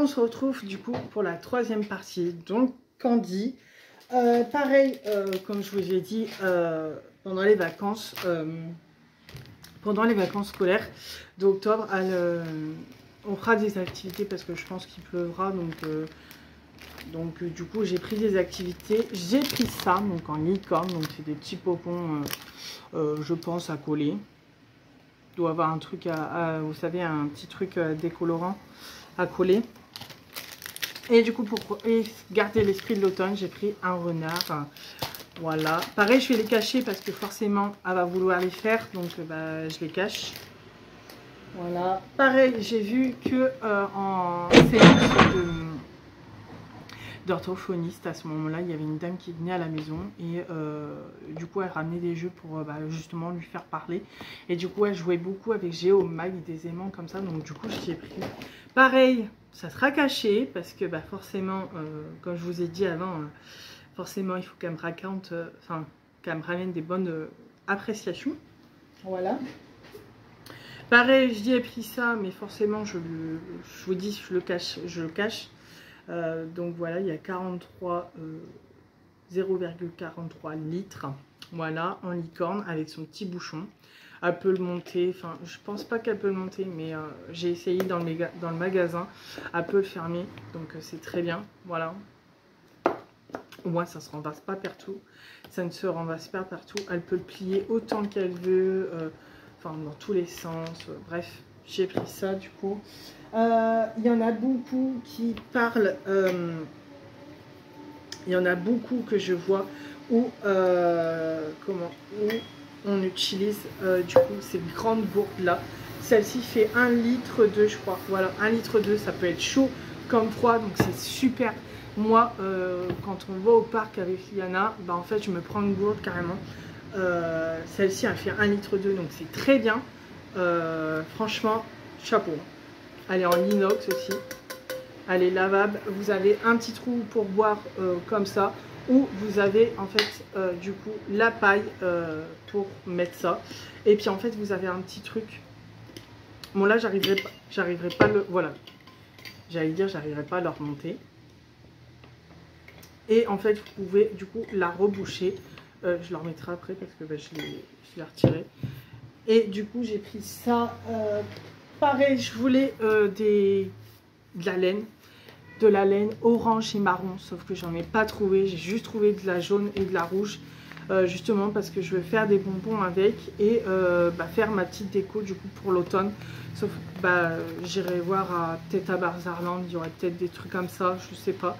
on se retrouve du coup pour la troisième partie, donc Candy. Pareil, comme je vous ai dit, pendant les vacances scolaires d'octobre, on fera des activités parce que je pense qu'il pleuvra, donc du coup j'ai pris des activités. J'ai pris ça, donc en licorne, donc c'est des petits popons, je pense, à coller. Il doit avoir un truc vous savez, un petit truc décolorant à coller. Et du coup, pour garder l'esprit de l'automne, j'ai pris un renard. Voilà. Pareil, je vais les cacher parce que forcément, elle va vouloir les faire. Donc, je les cache. Voilà. Pareil, j'ai vu que en séance d'orthophoniste, à ce moment-là, il y avait une dame qui venait à la maison. Et du coup, elle ramenait des jeux pour justement lui faire parler. Et du coup, elle jouait beaucoup avec Géomag, des aimants comme ça. Donc, du coup, je ai pris. Pareil. Ça sera caché parce que forcément, comme je vous ai dit avant, forcément il faut qu'elle me raconte, qu'elle me ramène des bonnes appréciations. Voilà. Pareil, je dis j'ai pris ça, mais forcément je vous dis je le cache. Donc voilà, il y a 0,43 litres. Voilà, en licorne avec son petit bouchon. Elle peut le monter, enfin je pense pas qu'elle peut le monter, mais j'ai essayé dans le magasin, elle peut le fermer, donc c'est très bien, voilà. Au moins ça se renverse pas partout, ça ne se renverse pas partout, elle peut le plier autant qu'elle veut, enfin dans tous les sens, bref, j'ai pris ça du coup. Il y en a beaucoup qui parlent, il y en a beaucoup que je vois où, on utilise du coup ces grandes gourdes là. Celle-ci fait 1 litre 2 je crois. Voilà, 1 litre 2, ça peut être chaud comme froid, donc c'est super. Moi, quand on va au parc avec Liana, en fait je me prends une gourde carrément. Celle-ci elle fait 1 litre 2, donc c'est très bien. Franchement, chapeau. Elle est en inox aussi. Elle est lavable. Vous avez un petit trou pour boire comme ça. Où vous avez en fait du coup la paille pour mettre ça. Et puis en fait vous avez un petit truc. Bon là j'arriverai pas le. Voilà. J'allais dire j'arriverai pas à le remonter. Et en fait vous pouvez du coup la reboucher. Je la remettrai après parce que je l'ai retiré. Et du coup j'ai pris ça. Pareil, je voulais de la laine. De la laine orange et marron, sauf que j'en ai pas trouvé, j'ai juste trouvé de la jaune et de la rouge, justement parce que je veux faire des bonbons avec et faire ma petite déco du coup pour l'automne. Sauf j'irai voir peut-être à Barzarland, il y aurait peut-être des trucs comme ça, je sais pas.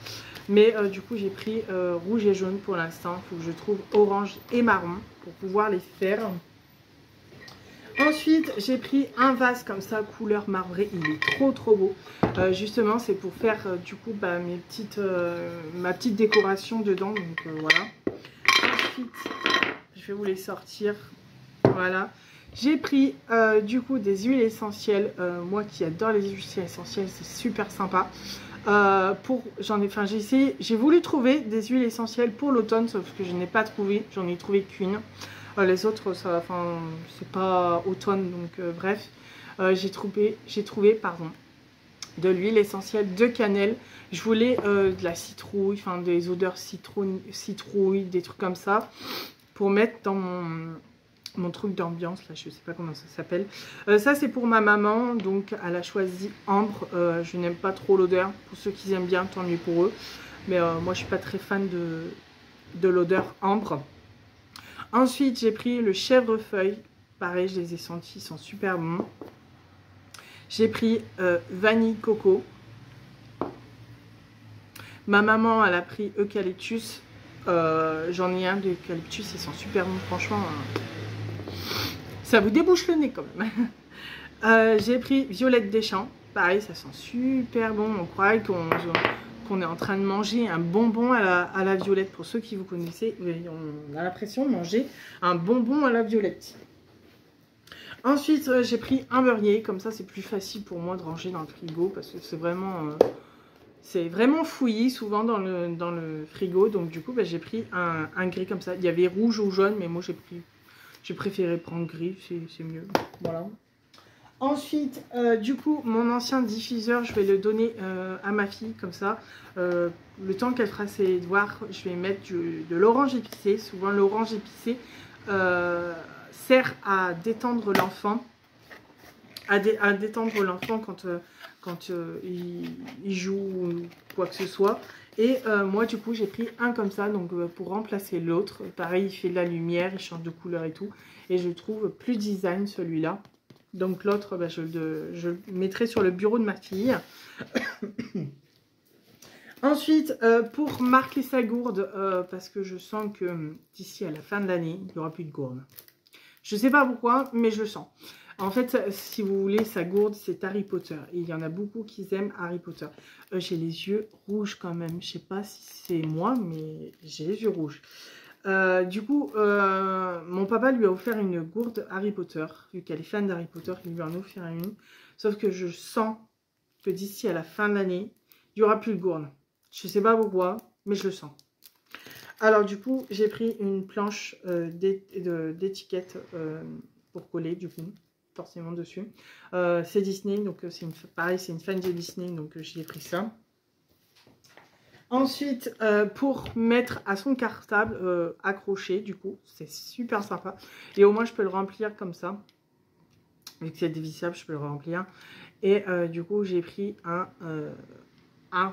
Mais du coup j'ai pris rouge et jaune pour l'instant, il faut que je trouve orange et marron pour pouvoir les faire. Ensuite, j'ai pris un vase comme ça, couleur marbrée. Il est trop beau. Justement, c'est pour faire du coup ma petite décoration dedans. Donc voilà. Ensuite, je vais vous les sortir. Voilà. J'ai pris du coup des huiles essentielles. Moi qui adore les huiles essentielles, c'est super sympa. J'ai voulu trouver des huiles essentielles pour l'automne, sauf que je n'ai pas trouvé. J'en ai trouvé qu'une. Les autres, c'est pas automne, donc bref. J'ai trouvé de l'huile essentielle de cannelle. Je voulais de la citrouille, enfin des odeurs citrouille, des trucs comme ça, pour mettre dans mon truc d'ambiance, là, je sais pas comment ça s'appelle. Ça, c'est pour ma maman, donc elle a choisi ambre. Je n'aime pas trop l'odeur. Pour ceux qui aiment bien, tant mieux pour eux. Mais moi, je suis pas très fan de l'odeur ambre. Ensuite, j'ai pris le chèvrefeuille. Pareil, je les ai sentis, ils sont super bons. J'ai pris vanille coco. Ma maman, elle a pris eucalyptus. J'en ai un d'eucalyptus, ils sont super bons, franchement. Ça vous débouche le nez quand même. J'ai pris violette des champs. Pareil, ça sent super bon. On croirait qu'on est en train de manger un bonbon à la violette. Pour ceux qui vous connaissez, on a l'impression de manger un bonbon à la violette. Ensuite, j'ai pris un beurrier. Comme ça, c'est plus facile pour moi de ranger dans le frigo parce que c'est vraiment fouillis souvent dans le frigo. Donc du coup, j'ai pris un gris comme ça. Il y avait rouge ou jaune, mais moi j'ai préféré prendre gris, c'est mieux. Voilà. Ensuite, du coup, mon ancien diffuseur, je vais le donner à ma fille, comme ça. Le temps qu'elle fera ses devoirs, je vais mettre de l'orange épicé. Souvent, l'orange épicé sert à détendre l'enfant. À détendre l'enfant quand il joue ou quoi que ce soit. Et moi, du coup, j'ai pris un comme ça, donc pour remplacer l'autre. Pareil, il fait de la lumière, il change de couleur et tout. Et je trouve plus design, celui-là. Donc l'autre, bah, je le mettrai sur le bureau de ma fille. Ensuite, pour marquer sa gourde, parce que je sens que d'ici à la fin de l'année, il n'y aura plus de gourde. Je ne sais pas pourquoi, mais je le sens. En fait, si vous voulez, sa gourde, c'est Harry Potter. Et il y en a beaucoup qui aiment Harry Potter. J'ai les yeux rouges quand même. Je ne sais pas si c'est moi, mais j'ai les yeux rouges. Du coup, mon papa lui a offert une gourde Harry Potter. Vu qu'elle est fan d'Harry Potter, il lui en a offert une. Sauf que je sens que d'ici à la fin de l'année, il n'y aura plus de gourde. Je ne sais pas pourquoi, mais je le sens. Alors du coup, j'ai pris une planche d'étiquette pour coller du coup, forcément dessus. C'est Disney, donc pareil, c'est une fan de Disney, donc j'ai pris ça. Ensuite, pour mettre à son cartable accroché, du coup, c'est super sympa. Et au moins, je peux le remplir comme ça. Vu que c'est dévissable, je peux le remplir. Et du coup, j'ai pris un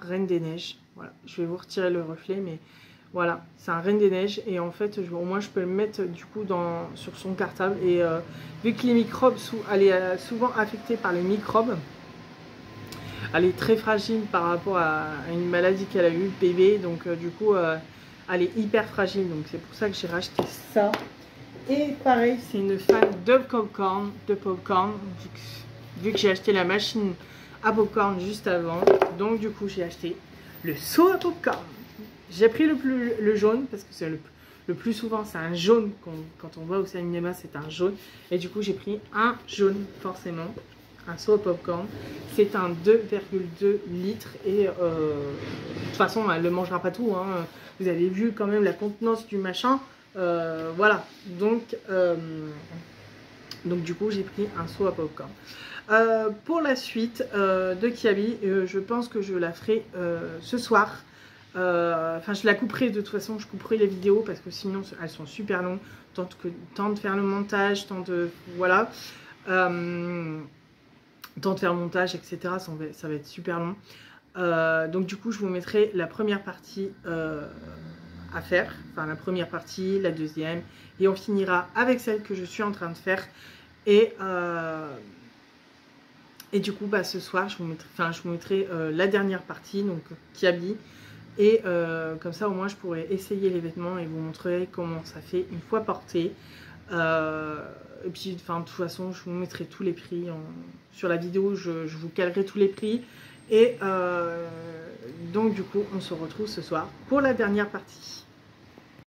Reine des Neiges. Voilà, je vais vous retirer le reflet, mais voilà, c'est un Reine des Neiges. Et en fait, au moins, je peux le mettre du coup sur son cartable. Et vu que les microbes, elle est souvent affectée par les microbes. Elle est très fragile par rapport à une maladie qu'elle a eue, le bébé. Donc du coup, elle est hyper fragile. Donc c'est pour ça que j'ai racheté ça. Et pareil, c'est une fan de popcorn. Vu que j'ai acheté la machine à popcorn juste avant. Donc du coup, j'ai acheté le seau à popcorn. J'ai pris le jaune parce que c'est le plus souvent, c'est un jaune. Quand on va au cinéma, c'est un jaune. Et du coup, j'ai pris un jaune forcément. Un seau à popcorn, c'est un 2,2 litres et de toute façon elle ne mangera pas tout, hein. Vous avez vu quand même la contenance du machin, voilà, donc du coup j'ai pris un seau à popcorn. Pour la suite de Kiabi, je pense que je la ferai ce soir. Enfin je la couperai de toute façon, je couperai les vidéos parce que sinon elles sont super longues, tant de faire le montage, tant de voilà, temps de faire le montage, etc. Ça va être super long. Donc du coup, je vous mettrai la première partie à faire. Enfin, la première partie, la deuxième. Et on finira avec celle que je suis en train de faire. Et du coup, bah, ce soir, je vous mettrai la dernière partie, donc Kiabi. Et comme ça, au moins, je pourrai essayer les vêtements et vous montrer comment ça fait une fois porté. Et puis, enfin, de toute façon, je vous mettrai tous les prix sur la vidéo. Je vous calerai tous les prix. Et donc, du coup, on se retrouve ce soir pour la dernière partie.